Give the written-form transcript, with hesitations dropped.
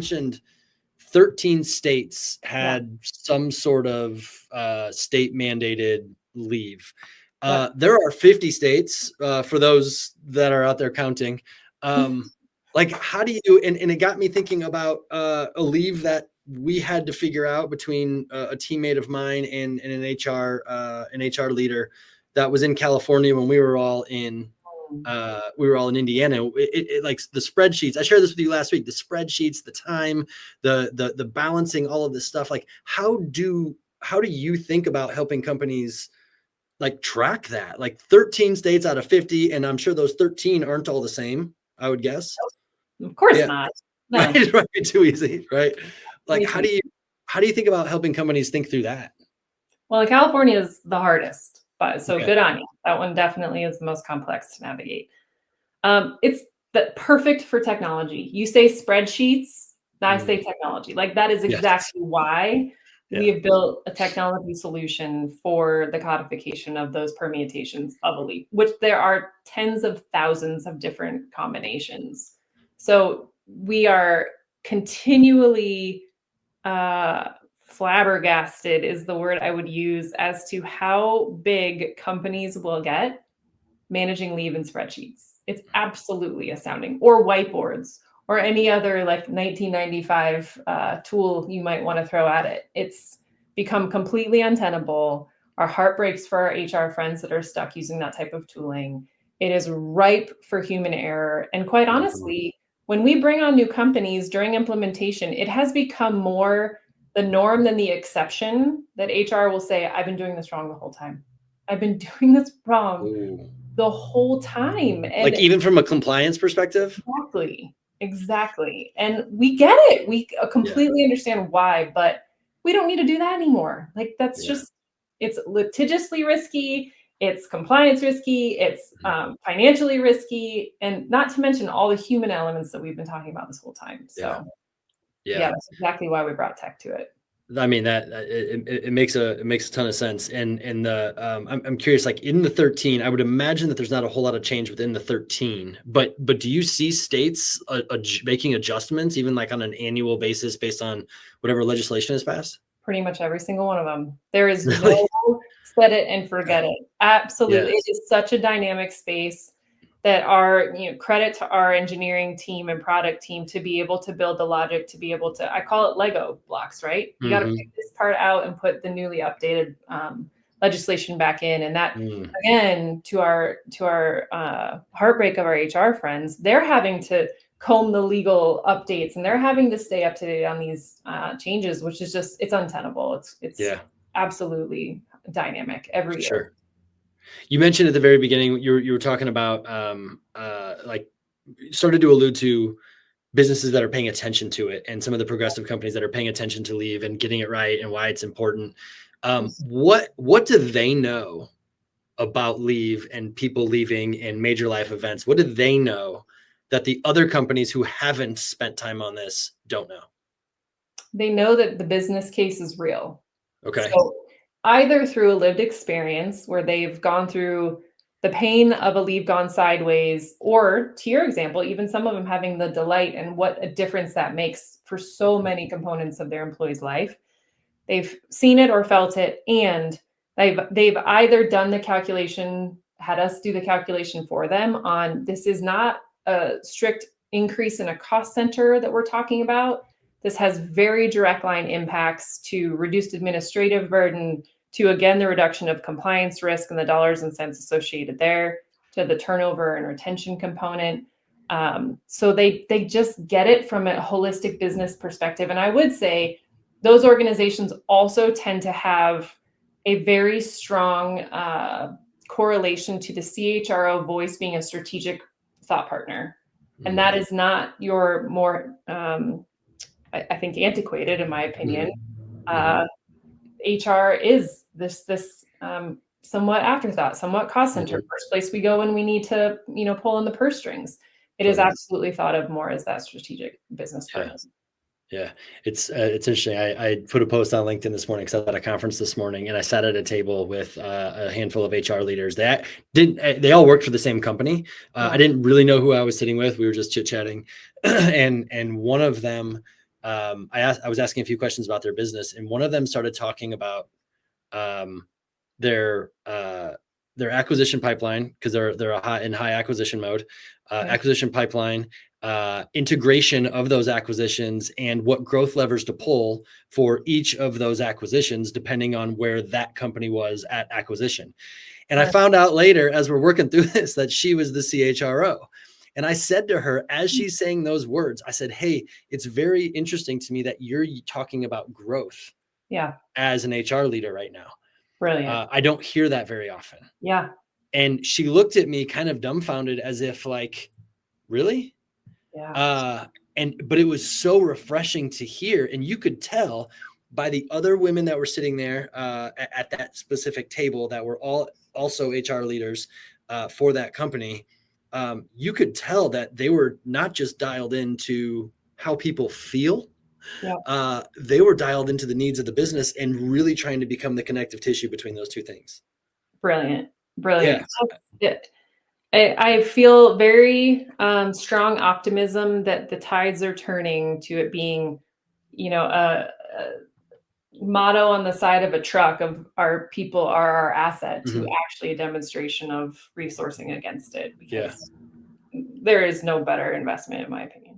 mentioned 13 states had some sort of state mandated leave. There are 50 states for those that are out there counting. Like, how do you, and it got me thinking about a leave that we had to figure out between a teammate of mine and an HR leader that was in California when we were all in Indiana. It like the spreadsheets. I shared this with you last week. The spreadsheets, the time, the balancing, all of this stuff. Like, how do you think about helping companies like track that? Like 13 states out of 50, and I'm sure those 13 aren't all the same, I would guess. Of course not. No. Right. Too easy, right? Like, how do you think about helping companies think through that? Well, California is the hardest, but good on you. That one definitely is the most complex to navigate. It's perfect for technology. You say spreadsheets, I say technology. Like, that is exactly why we have built a technology solution for the codification of those permutations of a leaf, which there are tens of thousands of different combinations. So we are continually flabbergasted is the word I would use as to how big companies will get managing leave in spreadsheets. It's absolutely astounding. Or whiteboards, or any other like 1995 tool you might want to throw at it. It's become completely untenable. Our heart breaks for our HR friends that are stuck using that type of tooling. It is ripe for human error. And quite honestly, when we bring on new companies during implementation, it has become more the norm than the exception that HR will say, I've been doing this wrong the whole time. I've been doing this wrong the whole time. And like, even from a compliance perspective? Exactly. And we get it. We completely understand why, but we don't need to do that anymore. Like, that's just, it's litigiously risky. It's compliance risky. It's financially risky. And not to mention all the human elements that we've been talking about this whole time. So that's exactly why we brought tech to it. I mean, that it makes a ton of sense. And I'm curious, like, in the 13, I would imagine that there's not a whole lot of change within the 13, but do you see states making adjustments even like on an annual basis based on whatever legislation is passed? Pretty much every single one of them. There is no set it and forget it. Absolutely. It is such a dynamic space that credit to our engineering team and product team to be able to build the logic, to be able to, I call it Lego blocks, right? You got to pick this part out and put the newly updated legislation back in. And that, again, to our heartbreak of our HR friends, they're having to comb the legal updates and they're having to stay up to date on these changes, which is just, it's untenable. It's absolutely dynamic every year. Sure. You mentioned at the very beginning, you were talking about like, started to allude to businesses that are paying attention to it and some of the progressive companies that are paying attention to leave and getting it right and why it's important. What do they know about leave and people leaving and major life events? What do they know that the other companies who haven't spent time on this don't know? They know that the business case is real. Okay. So either through a lived experience where they've gone through the pain of a leave gone sideways, or to your example, even some of them having the delight and what a difference that makes for so many components of their employee's life. They've seen it or felt it, and they've either done the calculation, had us do the calculation for them on, this is not a strict increase in a cost center that we're talking about. This has very direct line impacts to reduced administrative burden, to, again, the reduction of compliance risk and the dollars and cents associated there, to the turnover and retention component. So they just get it from a holistic business perspective. And I would say those organizations also tend to have a very strong correlation to the CHRO voice being a strategic thought partner. And that is not your more, I think, antiquated, in my opinion. HR is this somewhat afterthought, somewhat cost center, first place we go when we need to, pull in the purse strings. It is absolutely thought of more as that strategic business partner. Yeah, it's interesting. I put a post on LinkedIn this morning because I was at a conference this morning, and I sat at a table with a handful of HR leaders. They all worked for the same company. I didn't really know who I was sitting with. We were just chit chatting, and one of them I was asking a few questions about their business, and one of them started talking about um, their acquisition pipeline, because they're in high acquisition mode, Okay. acquisition pipeline, integration of those acquisitions, and what growth levers to pull for each of those acquisitions, depending on where that company was at acquisition. And I Sure. found out later, as we're working through this, that she was the CHRO. And I said to her, as she's saying those words, I said, hey, it's very interesting to me that you're talking about growth Yeah. as an HR leader right now. Brilliant. I don't hear that very often. Yeah. And she looked at me kind of dumbfounded, as if like, really? Yeah. But it was so refreshing to hear. And you could tell by the other women that were sitting there at that specific table, that were all also HR leaders for that company. You could tell that they were not just dialed into how people feel. Yeah. They were dialed into the needs of the business and really trying to become the connective tissue between those two things. Brilliant. Brilliant. Yeah. I feel very strong optimism that the tides are turning to it being, a motto on the side of a truck of our people are our asset, to Mhm. actually a demonstration of resourcing against it, Yeah. because there is no better investment, in my opinion.